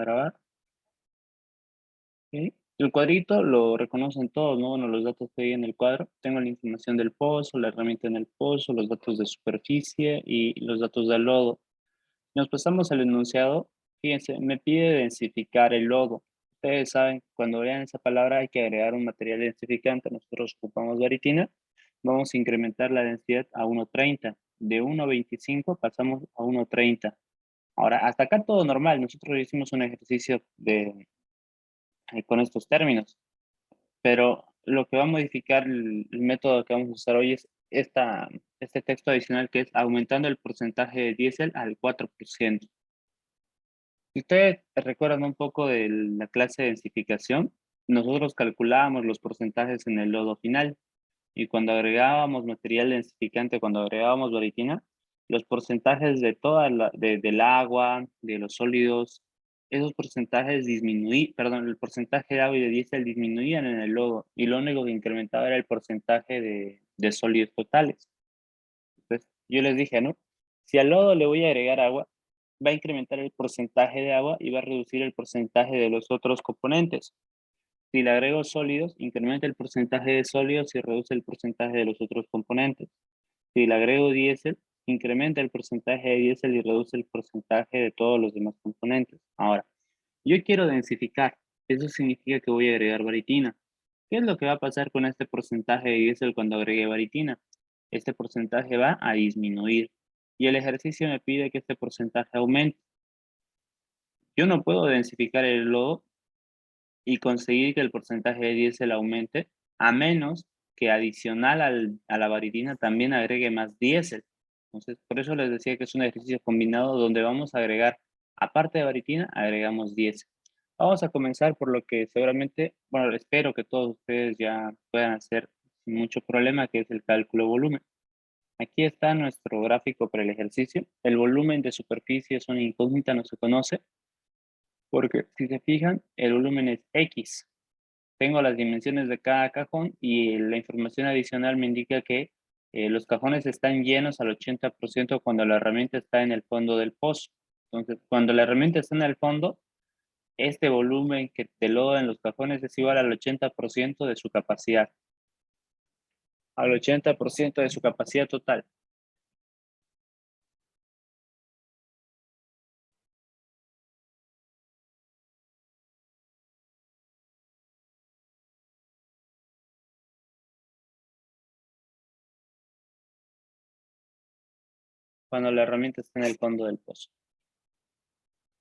a grabar. Ok. El cuadrito lo reconocen todos, ¿no? Bueno, los datos que hay en el cuadro. Tengo la información del pozo, la herramienta en el pozo, los datos de superficie y los datos del lodo. Nos pasamos al enunciado. Fíjense, me pide densificar el lodo. Ustedes saben, cuando vean esa palabra hay que agregar un material densificante. Nosotros ocupamos baritina. Vamos a incrementar la densidad a 1.30. De 1.25 pasamos a 1.30. Ahora, hasta acá todo normal. Nosotros hicimos un ejercicio con estos términos, pero lo que va a modificar el método que vamos a usar hoy es este texto adicional que es aumentando el porcentaje de diésel al 4%. Si ustedes recuerdan un poco de la clase de densificación, nosotros calculábamos los porcentajes en el lodo final y cuando agregábamos material densificante, cuando agregábamos baritina, los porcentajes de del agua, de los sólidos, esos porcentajes perdón, el porcentaje de agua y de diésel disminuían en el lodo y lo único que incrementaba era el porcentaje de sólidos totales. Entonces, yo les dije, ¿no? Si al lodo le voy a agregar agua, va a incrementar el porcentaje de agua y va a reducir el porcentaje de los otros componentes. Si le agrego sólidos, incrementa el porcentaje de sólidos y reduce el porcentaje de los otros componentes. Si le agrego diésel, incrementa el porcentaje de diésel y reduce el porcentaje de todos los demás componentes. Ahora, yo quiero densificar. Eso significa que voy a agregar baritina. ¿Qué es lo que va a pasar con este porcentaje de diésel cuando agregue baritina? Este porcentaje va a disminuir y el ejercicio me pide que este porcentaje aumente. Yo no puedo densificar el lodo y conseguir que el porcentaje de diésel aumente, a menos que adicional a la baritina también agregue más diésel. Entonces, por eso les decía que es un ejercicio combinado donde vamos a agregar, aparte de baritina, agregamos diésel. Vamos a comenzar por lo que seguramente, bueno, espero que todos ustedes ya puedan hacer sin mucho problema, que es el cálculo de volumen. Aquí está nuestro gráfico para el ejercicio. El volumen de superficie es una incógnita, no se conoce, porque si se fijan, el volumen es X. Tengo las dimensiones de cada cajón y la información adicional me indica que los cajones están llenos al 80% cuando la herramienta está en el fondo del pozo. Entonces, cuando la herramienta está en el fondo, este volumen que te lodo en los cajones es igual al 80% de su capacidad, al 80% de su capacidad total. Cuando la herramienta está en el fondo del pozo.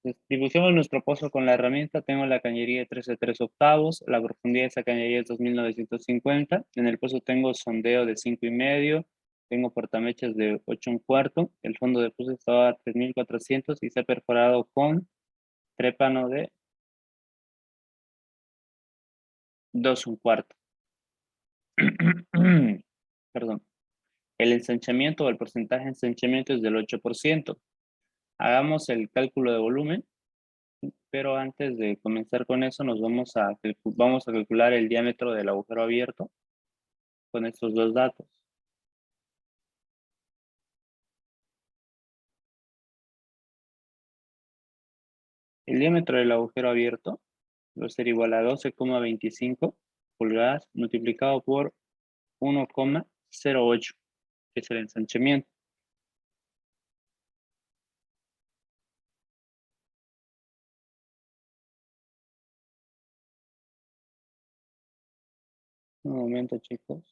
Distribución de nuestro pozo con la herramienta. Tengo la cañería de 13 3/8, la profundidad de esa cañería es 2950. En el pozo tengo sondeo de 5,5, tengo portamechas de 8 1/4, el fondo de pozo estaba a 3400 y se ha perforado con trépano de 2 1/4. Perdón. El ensanchamiento o el porcentaje de ensanchamiento es del 8%. Hagamos el cálculo de volumen. Pero antes de comenzar con eso, vamos a calcular el diámetro del agujero abierto con estos dos datos. El diámetro del agujero abierto va a ser igual a 12,25 pulgadas multiplicado por 1,08, que es el ensanchamiento. Un momento, chicos.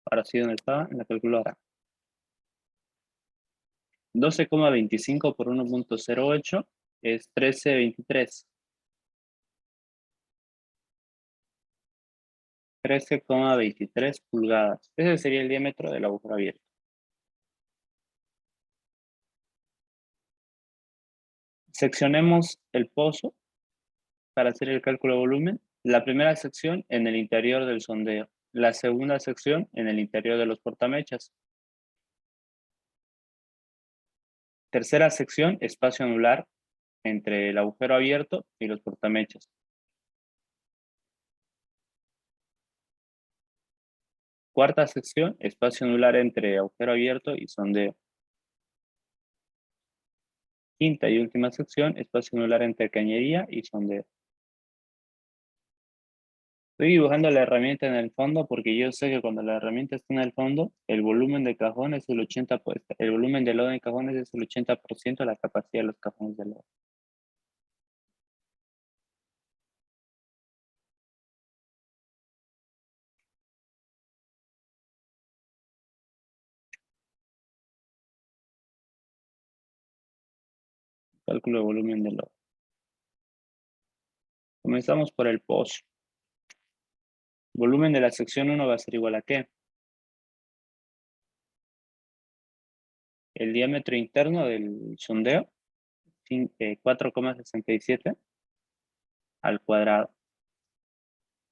Ahora sí, ¿dónde estaba? En la calculadora. 12,25 por 1,08 es 13,23. 13,23 pulgadas. Ese sería el diámetro del agujero abierto. Seccionemos el pozo para hacer el cálculo de volumen. La primera sección en el interior del sondeo. La segunda sección en el interior de los portamechas. Tercera sección, espacio anular entre el agujero abierto y los portamechas. Cuarta sección, espacio anular entre agujero abierto y sondeo. Quinta y última sección, espacio anular entre cañería y sondeo. Estoy dibujando la herramienta en el fondo porque yo sé que cuando la herramienta está en el fondo, el volumen de cajones es el 80%, el volumen de lodo en cajones es el 80% de la capacidad de los cajones de lodo. Cálculo de volumen de lodo. Comenzamos por el pozo. Volumen de la sección 1 va a ser igual a ¿qué? El diámetro interno del sondeo, 4,67 al cuadrado.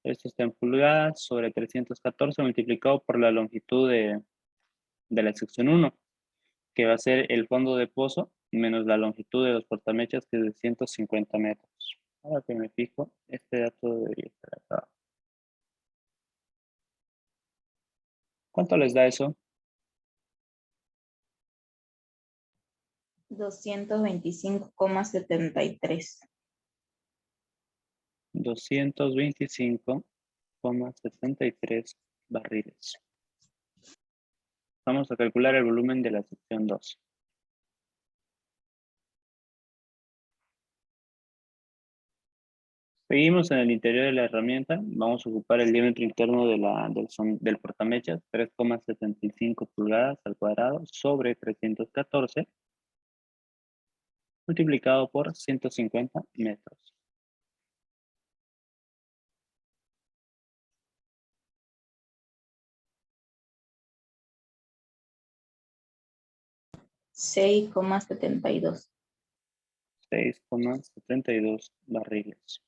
Esto está en pulgadas sobre 314 multiplicado por la longitud de la sección 1, que va a ser el fondo de pozo menos la longitud de los portamechas, que es de 150 metros. Ahora que me fijo, este dato debería estar acá. ¿Cuánto les da eso? 225,73. 225,73 barriles. Vamos a calcular el volumen de la sección 2. Seguimos en el interior de la herramienta. Vamos a ocupar el diámetro interno del portamechas, 3,75 pulgadas al cuadrado sobre 314, multiplicado por 150 metros. 6,72. 6,72 barriles.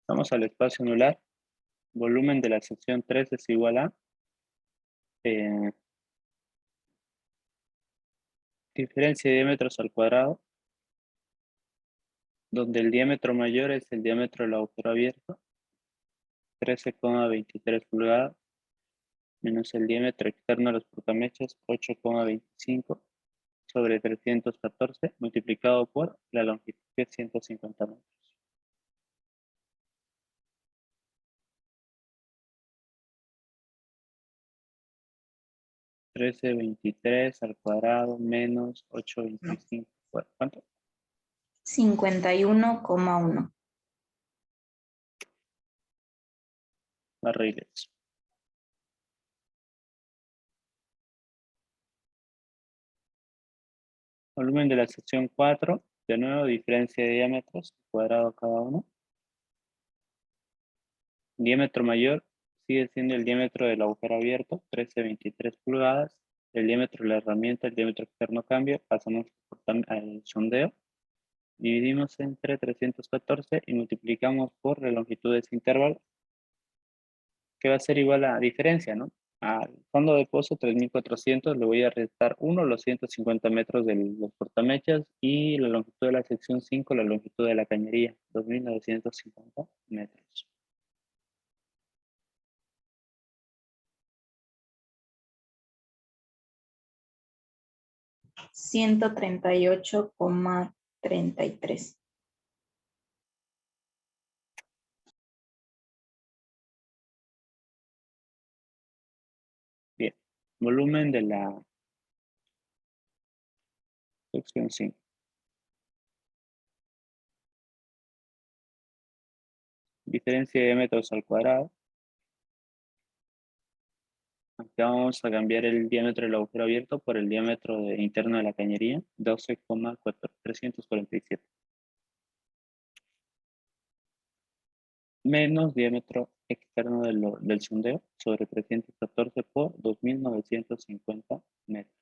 Vamos al espacio anular. Volumen de la sección 3 es igual a diferencia de diámetros al cuadrado, donde el diámetro mayor es el diámetro del agujero abierto, 13,23 pulgadas, menos el diámetro externo de los portamechas, 8,25 sobre 314, multiplicado por la longitud, que es 150 metros. 13,23 al cuadrado menos 8,25. ¿Cuánto? 51,1. Barriles. Volumen de la sección 4, de nuevo, diferencia de diámetros, cuadrado cada uno. Diámetro mayor sigue siendo el diámetro del agujero abierto, 13,23 pulgadas. El diámetro de la herramienta, el diámetro externo cambia, pasamos al sondeo. Dividimos entre 314 y multiplicamos por la longitud de ese intervalo, que va a ser igual a diferencia, ¿no? Al fondo de pozo 3,400 le voy a restar 1 los 150 metros de los portamechas y la longitud de la sección 5, la longitud de la cañería, 2,950 metros. $138,33. Bien, volumen de la sección 5. Diferencia de metros al cuadrado. Aquí vamos a cambiar el diámetro del agujero abierto por el diámetro interno de la cañería, 12,347. Menos diámetro externo del sondeo sobre 314 por 2,950 metros.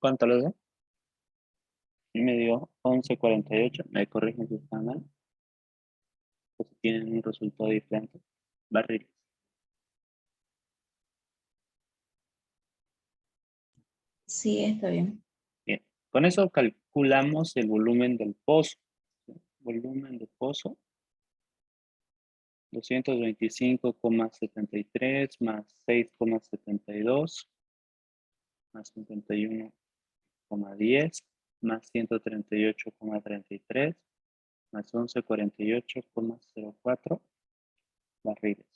¿Cuánto les da? Y me dio 11.48. Me corrigen si está mal. O si tienen un resultado diferente. Barriles. Sí, está bien. Bien. Con eso calculamos el volumen del pozo. Volumen del pozo. 225,73 más 6,72 más 51,10 más 138,33 más 1148,04 barriles.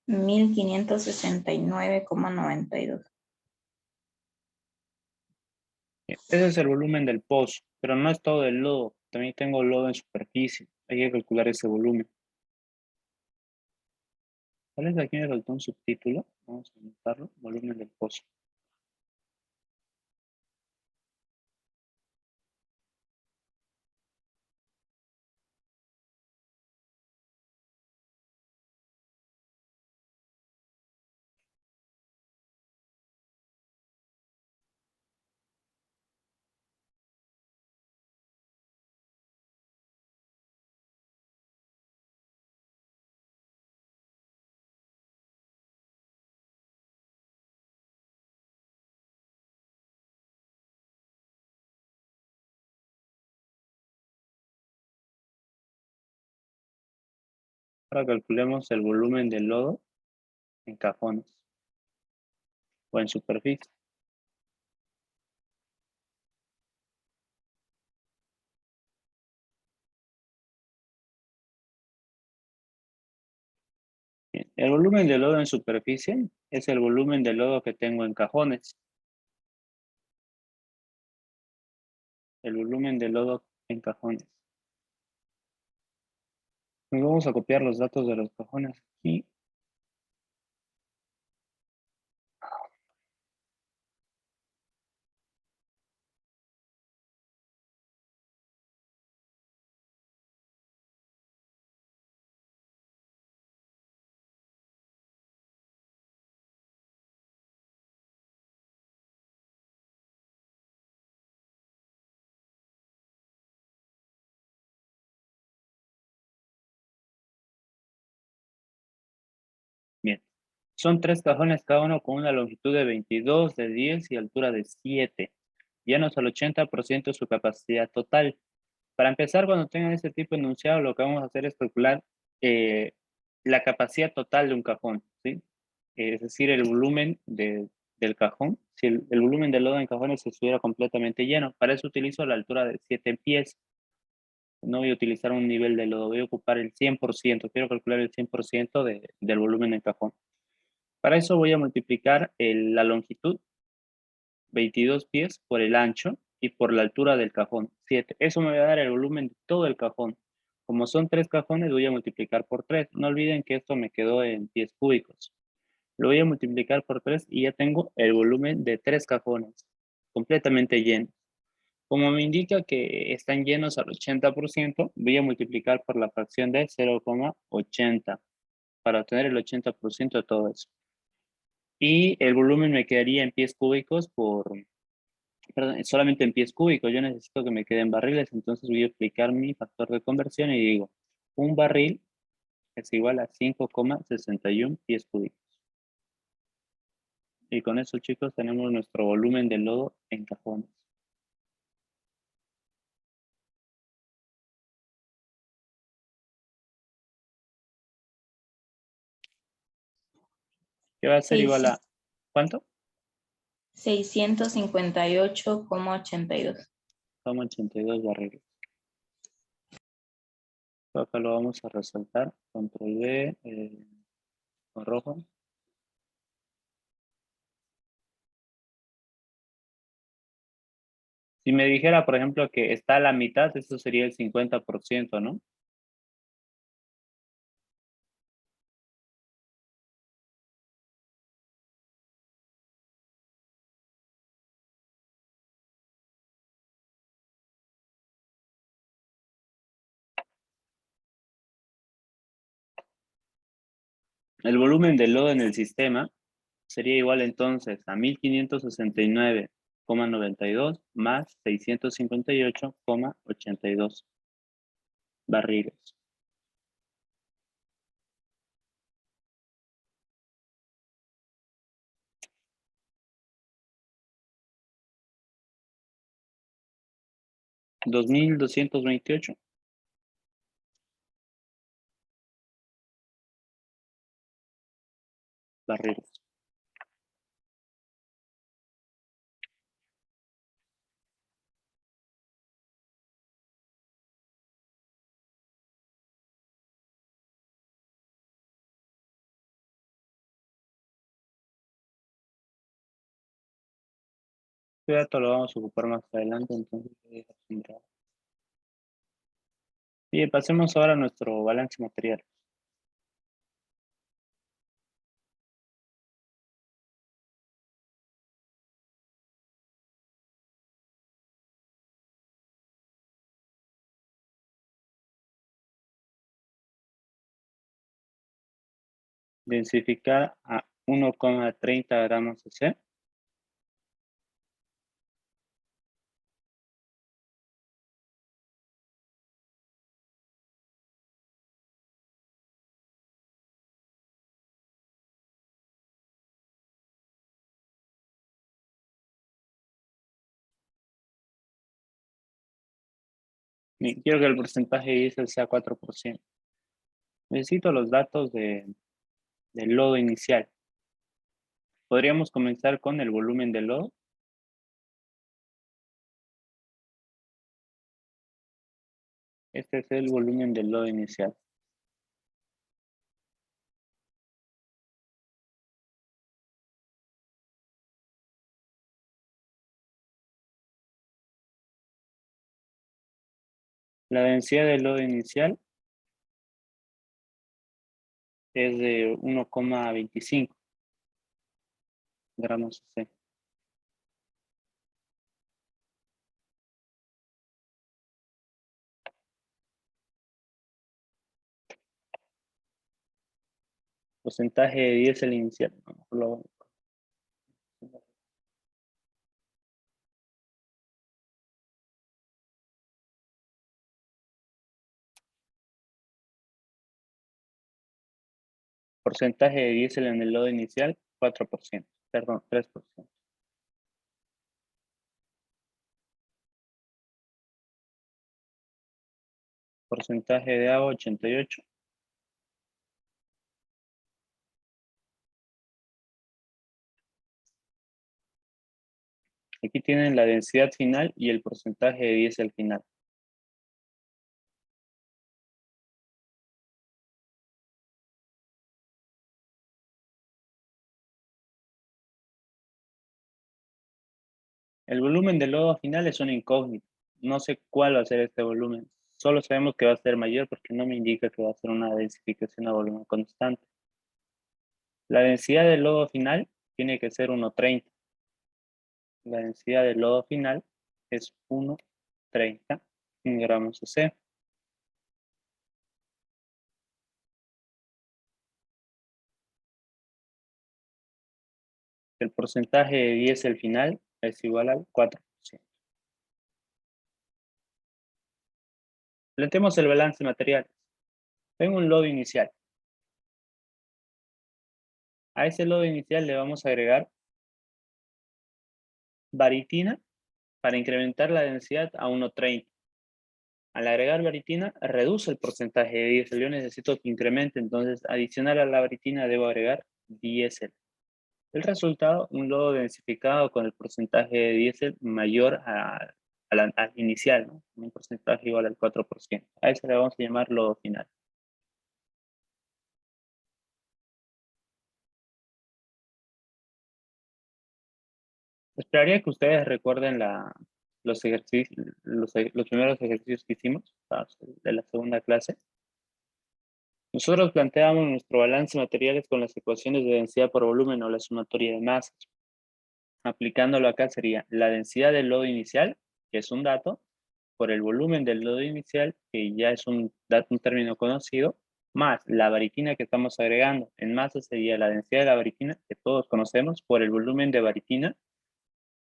Mil quinientos sesenta y nueve coma 92. Ese es el volumen del pozo, pero no es todo el lodo. También tengo lodo en superficie. Hay que calcular ese volumen. ¿Cuál es? Aquí me faltó un subtítulo. Vamos a anotarlo. Volumen del pozo. Ahora calculemos el volumen del lodo en cajones o en superficie. Bien, el volumen de lodo en superficie es el volumen de lodo que tengo en cajones. El volumen de lodo en cajones. Y vamos a copiar los datos de los cajones aquí. Bien. Son 3 cajones cada uno con una longitud de 22, de 10 y altura de 7. Llenos al 80% de su capacidad total. Para empezar, cuando tengan este tipo de enunciado, lo que vamos a hacer es calcular la capacidad total de un cajón, ¿sí? Es decir, el volumen del cajón. Si el volumen del lodo en cajones estuviera completamente lleno, para eso utilizo la altura de 7 pies. No voy a utilizar un nivel de lodo, voy a ocupar el 100%. Quiero calcular el 100% del volumen del cajón. Para eso voy a multiplicar la longitud, 22 pies, por el ancho y por la altura del cajón, 7. Eso me va a dar el volumen de todo el cajón. Como son 3 cajones, voy a multiplicar por 3. No olviden que esto me quedó en pies cúbicos. Lo voy a multiplicar por 3 y ya tengo el volumen de 3 cajones, completamente llenos. Como me indica que están llenos al 80%, voy a multiplicar por la fracción de 0,80 para obtener el 80% de todo eso. Y el volumen me quedaría en pies cúbicos perdón, solamente en pies cúbicos. Yo necesito que me queden barriles, entonces voy a aplicar mi factor de conversión y digo, un barril es igual a 5,61 pies cúbicos. Y con eso, chicos, tenemos nuestro volumen de lodo en cajones. ¿Qué va a ser igual a cuánto? 658,82. Toma 82 barriles. Acá lo vamos a resaltar. Control V, con rojo. Si me dijera, por ejemplo, que está a la mitad, eso sería el 50%, ¿no? El volumen del lodo en el sistema sería igual entonces a 1569,92 más 658,82 barriles. $2,228. Barriles. Este dato lo vamos a ocupar más adelante, entonces lo dejo sin grado. Bien, pasemos ahora a nuestro balance material. Densificar a 1,30 gramos C. Bien, quiero que el porcentaje de diésel sea 4%. Necesito los datos del lodo inicial. Podríamos comenzar con el volumen del lodo. Este es el volumen del lodo inicial. La densidad del lodo inicial es de 1,25 gramos C. Porcentaje de diésel inicial. Porcentaje de diésel en el lodo inicial, 4%. Perdón, 3%. Porcentaje de agua, 88. Aquí tienen la densidad final y el porcentaje de diésel final. El volumen del lodo final es una incógnita. No sé cuál va a ser este volumen. Solo sabemos que va a ser mayor porque no me indica que va a ser una densificación a volumen constante. La densidad del lodo final tiene que ser 1,30. La densidad del lodo final es 1,30 gramos C. El porcentaje de diésel final es igual al 4%. Planteemos el balance material. Tengo un lodo inicial. A ese lodo inicial le vamos a agregar baritina para incrementar la densidad a 1,30. Al agregar baritina, reduce el porcentaje de diésel. Yo necesito que incremente, entonces, adicional a la baritina, debo agregar diésel. El resultado, un lodo densificado con el porcentaje de diésel mayor al inicial, ¿no? Un porcentaje igual al 4%. A eso le vamos a llamar lodo final. Esperaría que ustedes recuerden los ejercicios, los primeros ejercicios que hicimos, de la segunda clase. Nosotros planteamos nuestro balance de materiales con las ecuaciones de densidad por volumen o la sumatoria de masas. Aplicándolo acá sería la densidad del lodo inicial, que es un dato, por el volumen del lodo inicial, que ya es un término conocido, más la baritina que estamos agregando. En masa sería la densidad de la baritina, que todos conocemos, por el volumen de baritina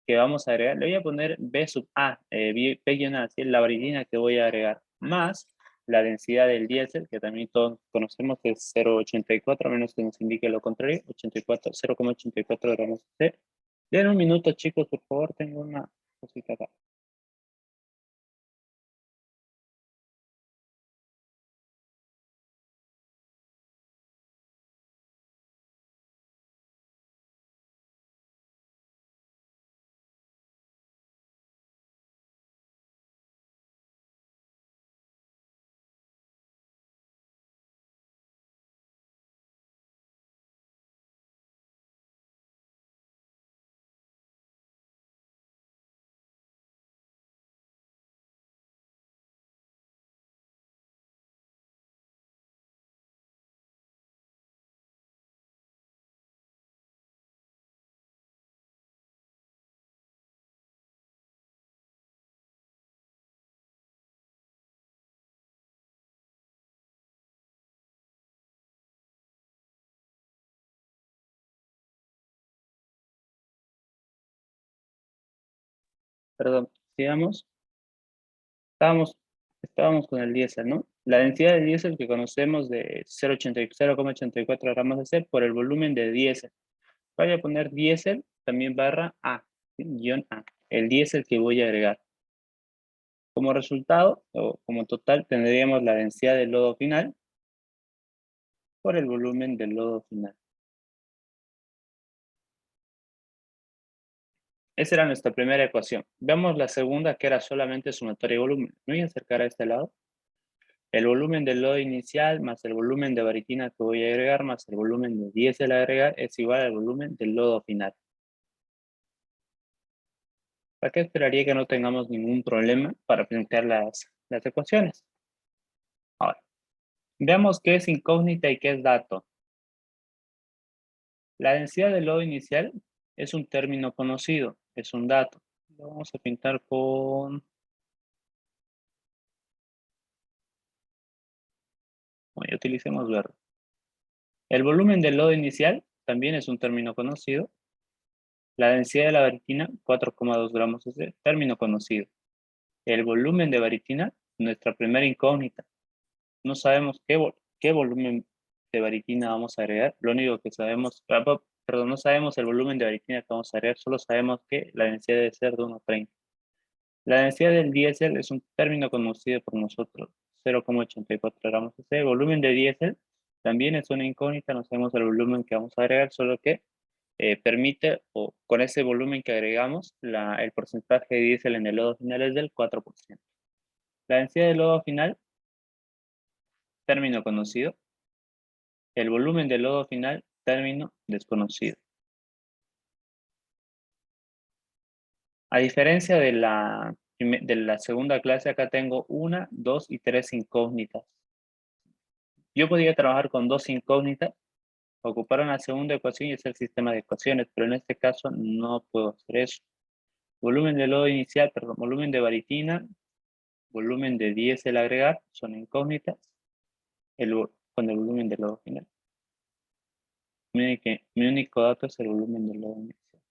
que vamos a agregar. Le voy a poner B sub A, B-A, ¿sí? La baritina que voy a agregar, más la densidad del diésel, que también todos conocemos que es 0,84, a menos que nos indique lo contrario, 84, 0,84 gramos de. Den un minuto, chicos, por favor, tengo una cosita acá. Perdón, sigamos. Estábamos, estábamos con el diésel, ¿no? La densidad de diésel que conocemos de 0,84 gramos de C por el volumen de diésel. Voy a poner diésel también barra A, ¿sí? Guión A, el diésel que voy a agregar. Como resultado, o como total, tendríamos la densidad del lodo final por el volumen del lodo final. Esa era nuestra primera ecuación. Veamos la segunda, que era solamente sumatoria de volumen. Me voy a acercar a este lado. El volumen del lodo inicial más el volumen de baritina que voy a agregar más el volumen de diésel a agregar es igual al volumen del lodo final. ¿Para qué esperaría que no tengamos ningún problema para plantear las ecuaciones? Ahora, veamos qué es incógnita y qué es dato. La densidad del lodo inicial es un término conocido, es un dato. Lo vamos a pintar con... Bueno, utilicemos verde. El volumen del lodo inicial también es un término conocido. La densidad de la baritina, 4,2 gramos es término conocido. El volumen de baritina, nuestra primera incógnita. No sabemos qué volumen de baritina vamos a agregar. Lo único que sabemos, perdón, no sabemos el volumen de baritina que vamos a agregar, solo sabemos que la densidad debe ser de 1,30. La densidad del diésel es un término conocido por nosotros, 0,84 gramos de C. El volumen de diésel también es una incógnita, no sabemos el volumen que vamos a agregar, solo que permite, o con ese volumen que agregamos, el porcentaje de diésel en el lodo final es del 4%. La densidad del lodo final, término conocido. El volumen del lodo final, término desconocido. A diferencia de la segunda clase, acá tengo 1, 2 y 3 incógnitas. Yo podría trabajar con 2 incógnitas, ocupar una segunda ecuación y hacer sistema de ecuaciones, pero en este caso no puedo hacer eso. Volumen de lodo inicial, perdón, volumen de baritina, volumen de diésel agregar, son incógnitas, con el volumen del lodo final. Mi único dato es el volumen del lodo inicial.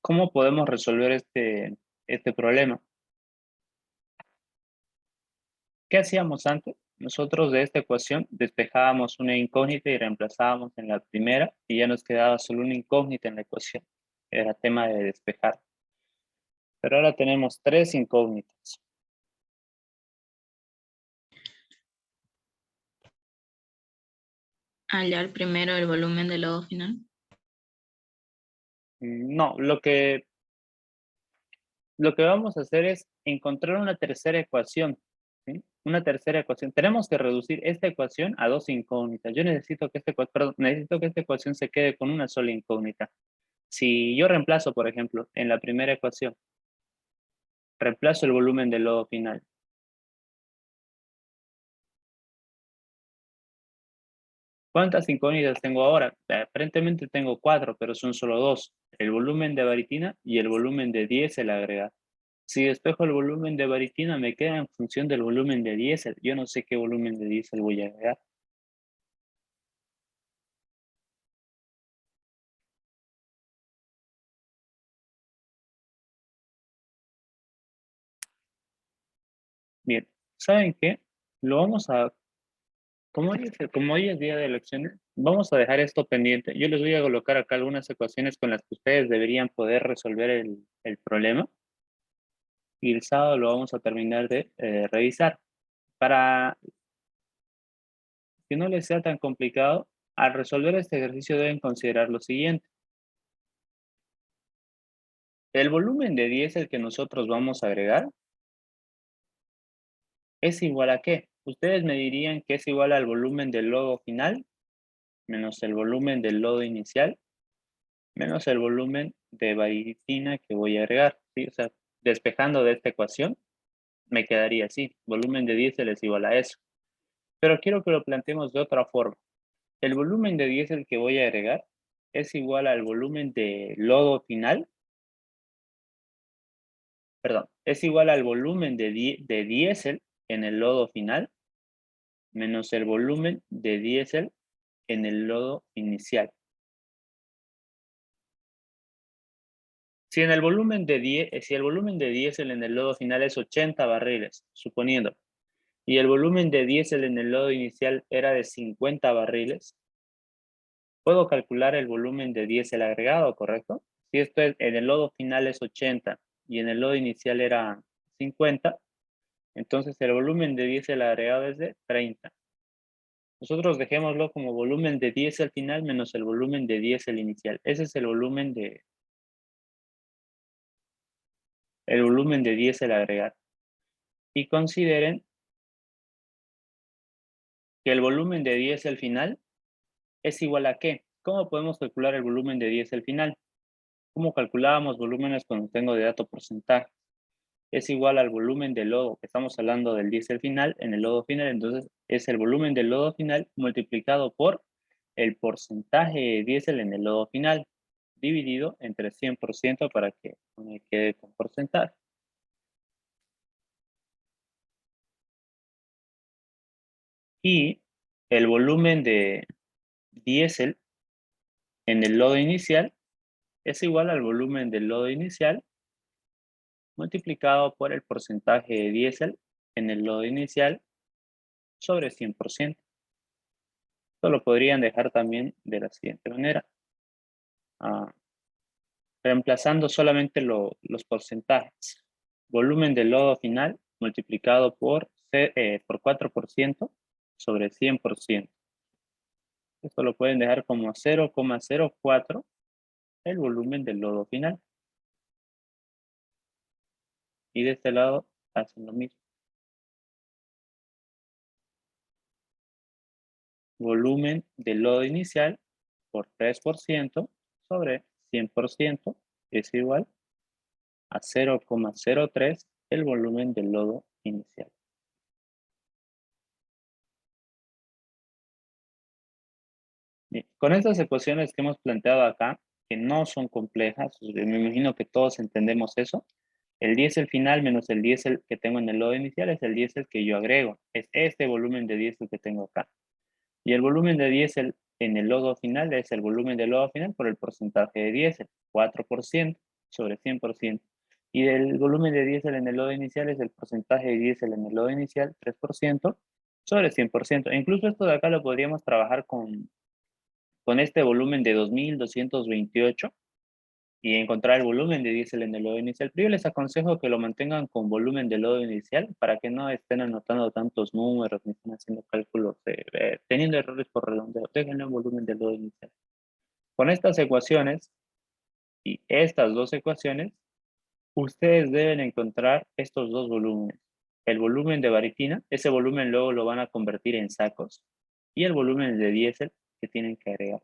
¿Cómo podemos resolver este problema? ¿Qué hacíamos antes? Nosotros de esta ecuación despejábamos una incógnita y reemplazábamos en la primera y ya nos quedaba solo una incógnita en la ecuación. Era tema de despejar. Pero ahora tenemos 3 incógnitas. Hallar primero el volumen del lodo final. No, lo que vamos a hacer es encontrar una tercera ecuación. ¿Sí? Una tercera ecuación. Tenemos que reducir esta ecuación a 2 incógnitas. Yo necesito que necesito que esta ecuación se quede con una sola incógnita. Si yo reemplazo, por ejemplo, en la primera ecuación, reemplazo el volumen del lodo final. ¿En? ¿Cuántas incógnitas tengo ahora? Aparentemente tengo 4, pero son solo 2. El volumen de baritina y el volumen de diésel agregado. Si despejo el volumen de baritina, me queda en función del volumen de diésel. Yo no sé qué volumen de diésel voy a agregar. Bien, ¿saben qué? Lo vamos a, como hoy es día de elecciones, vamos a dejar esto pendiente. Yo les voy a colocar acá algunas ecuaciones con las que ustedes deberían poder resolver el problema. Y el sábado lo vamos a terminar de revisar. Para que no les sea tan complicado, al resolver este ejercicio deben considerar lo siguiente. El volumen de diésel que nosotros vamos a agregar es igual a ¿qué? Ustedes me dirían que es igual al volumen del lodo final menos el volumen del lodo inicial menos el volumen de baritina que voy a agregar, ¿sí? O sea, despejando de esta ecuación, me quedaría así. Volumen de diésel es igual a eso. Pero quiero que lo planteemos de otra forma. El volumen de diésel que voy a agregar es igual al volumen de lodo final, perdón, es igual al volumen de diésel en el lodo final menos el volumen de diésel en el lodo inicial. Si el volumen de diésel en el lodo final es 80 barriles, suponiendo, y el volumen de diésel en el lodo inicial era de 50 barriles, puedo calcular el volumen de diésel agregado, ¿correcto? Si esto en el lodo final es 80 y en el lodo inicial era 50, entonces el volumen de diésel agregado es de 30. Nosotros dejémoslo como volumen de diésel final menos el volumen de diésel inicial. Ese es el volumen de diésel agregado. Y consideren que el volumen de diésel final es igual a ¿qué? ¿Cómo podemos calcular el volumen de diésel final? ¿Cómo calculábamos volúmenes cuando tengo de dato porcentaje? Es igual al volumen del lodo. Estamos hablando del diésel final en el lodo final, entonces es el volumen del lodo final multiplicado por el porcentaje de diésel en el lodo final, dividido entre 100% para que me quede con porcentaje. Y el volumen de diésel en el lodo inicial es igual al volumen del lodo inicial multiplicado por el porcentaje de diésel en el lodo inicial sobre 100%. Esto lo podrían dejar también de la siguiente manera. Reemplazando solamente los porcentajes. Volumen del lodo final multiplicado por 4% sobre 100%. Esto lo pueden dejar como 0,04 el volumen del lodo final. Y de este lado hacen lo mismo. Volumen del lodo inicial por 3% sobre 100% es igual a 0,03 el volumen del lodo inicial. Bien, con estas ecuaciones que hemos planteado acá, que no son complejas, me imagino que todos entendemos eso, el diésel final menos el diésel que tengo en el lodo inicial es el diésel que yo agrego, es este volumen de diésel que tengo acá. Y el volumen de diésel en el lodo final es el volumen del lodo final por el porcentaje de diésel, 4% sobre 100%. Y el volumen de diésel en el lodo inicial es el porcentaje de diésel en el lodo inicial, 3% sobre 100%. E incluso esto de acá lo podríamos trabajar con este volumen de 2228 y encontrar el volumen de diésel en el lodo inicial. Pero yo les aconsejo que lo mantengan con volumen de lodo inicial para que no estén anotando tantos números ni estén haciendo cálculos, teniendo errores por redondeo. Déjenlo en volumen de lodo inicial. Con estas ecuaciones y estas dos ecuaciones, ustedes deben encontrar estos dos volúmenes. El volumen de baritina, ese volumen luego lo van a convertir en sacos, y el volumen de diésel que tienen que agregar.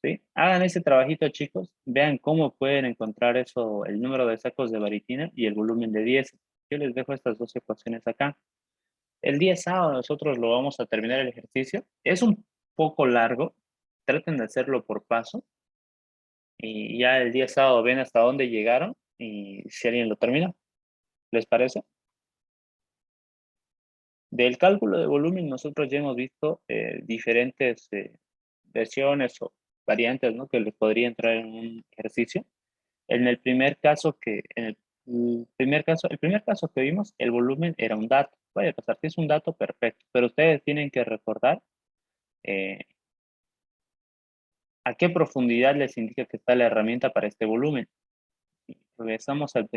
¿Sí? Hagan ese trabajito, chicos. Vean cómo pueden encontrar eso, el número de sacos de baritina y el volumen de diésel. Yo les dejo estas dos ecuaciones acá. El día sábado nosotros lo vamos a terminar el ejercicio. Es un poco largo. Traten de hacerlo por paso. Y ya el día sábado ven hasta dónde llegaron y si alguien lo termina. ¿Les parece? Del cálculo de volumen nosotros ya hemos visto diferentes versiones o variantes, ¿no? Que les podría entrar en un ejercicio. En el primer caso el primer caso que vimos, el volumen era un dato. Puede pasar, si es un dato, perfecto. Pero ustedes tienen que recordar eh, a qué profundidad les indica que está la herramienta para este volumen. Regresamos al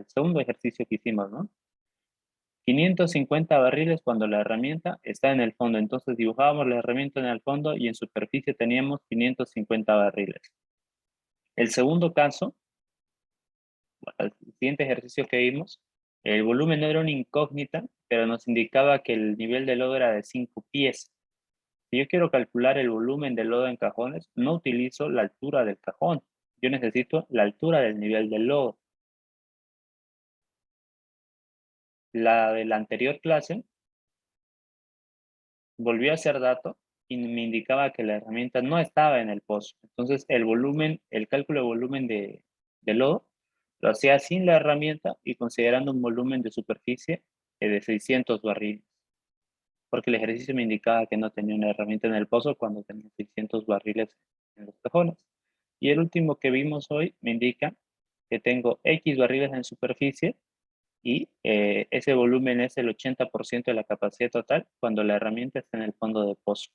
segundo ejercicio que hicimos, ¿no? 550 barriles cuando la herramienta está en el fondo. Entonces dibujábamos la herramienta en el fondo y en superficie teníamos 550 barriles. El segundo caso, el siguiente ejercicio que vimos, el volumen no era una incógnita, pero nos indicaba que el nivel de lodo era de 5 pies. Si yo quiero calcular el volumen del lodo en cajones, no utilizo la altura del cajón. Yo necesito la altura del nivel del lodo. La de la anterior clase volvió a ser dato y me indicaba que la herramienta no estaba en el pozo. Entonces, el cálculo de volumen de lodo lo hacía sin la herramienta y considerando un volumen de superficie de 600 barriles, porque el ejercicio me indicaba que no tenía una herramienta en el pozo cuando tenía 600 barriles en los cajones. Y el último que vimos hoy me indica que tengo X barriles en superficie y ese volumen es el 80% de la capacidad total cuando la herramienta está en el fondo del pozo.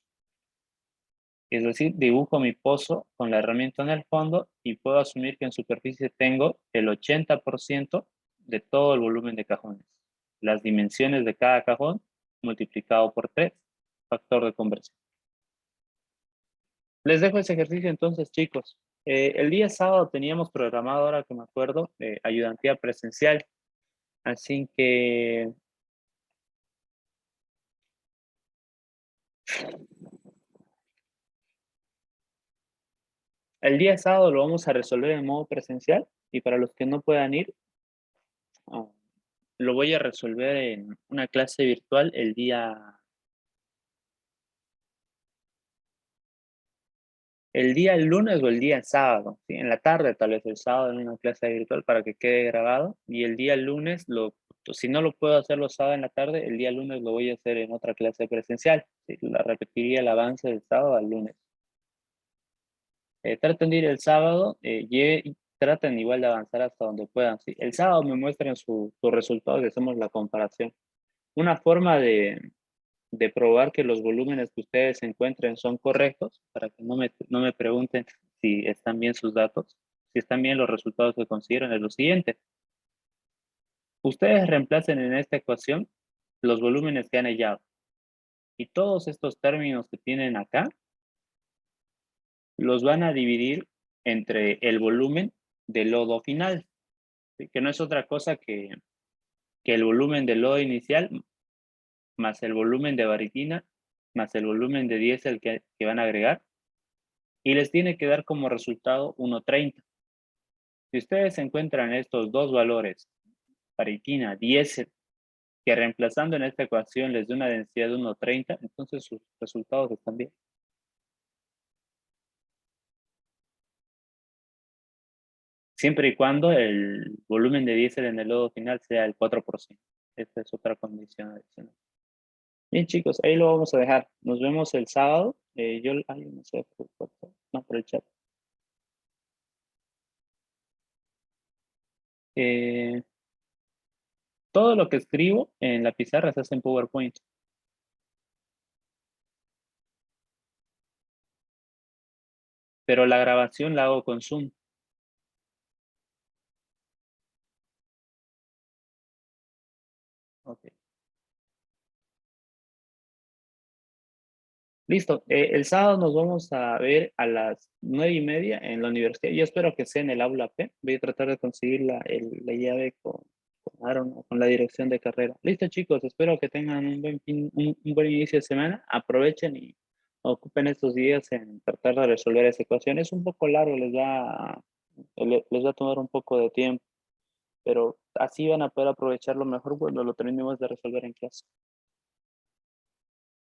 Es decir, dibujo mi pozo con la herramienta en el fondo y puedo asumir que en superficie tengo el 80% de todo el volumen de cajones. Las dimensiones de cada cajón multiplicado por 3, factor de conversión. Les dejo ese ejercicio entonces, chicos. El día sábado teníamos programado, ahora que me acuerdo, ayudantía presencial. Así que el día sábado lo vamos a resolver en modo presencial y para los que no puedan ir, ah, lo voy a resolver en una clase virtual el día lunes o el día sábado, ¿sí? En la tarde, tal vez el sábado en una clase virtual para que quede grabado y el día lunes, si no lo puedo hacer los sábados en la tarde, el día lunes lo voy a hacer en otra clase presencial, ¿sí? La repetiría el avance del sábado al lunes. Traten de ir el sábado, y traten igual de avanzar hasta donde puedan, ¿sí? El sábado me muestran sus resultados y hacemos la comparación. Una forma de probar que los volúmenes que ustedes encuentren son correctos, para que no me pregunten si están bien sus datos, si están bien los resultados que consiguieron, es lo siguiente. Ustedes reemplacen en esta ecuación los volúmenes que han hallado. Y todos estos términos que tienen acá, los van a dividir entre el volumen del lodo final, ¿sí? Que no es otra cosa que el volumen del lodo inicial más el volumen de baritina más el volumen de diésel que van a agregar y les tiene que dar como resultado 1,30. Si ustedes encuentran estos dos valores, baritina, diésel, que reemplazando en esta ecuación les da una densidad de 1,30, entonces sus resultados están bien. Siempre y cuando el volumen de diésel en el lodo final sea el 4%. Esta es otra condición adicional. Bien, chicos, ahí lo vamos a dejar. Nos vemos el sábado. No sé, por el chat. Eh, todo lo que escribo en la pizarra se hace en PowerPoint. Pero la grabación la hago con Zoom. Ok. Listo. El sábado nos vamos a ver a las 9:30 en la universidad. Yo espero que sea en el aula P. Voy a tratar de conseguir la llave con Aaron o con la dirección de carrera. Listo, chicos. Espero que tengan un buen inicio de semana. Aprovechen y ocupen estos días en tratar de resolver esa ecuación. Es un poco largo, les va a tomar un poco de tiempo, pero así van a poder aprovecharlo mejor cuando lo terminemos de resolver en clase.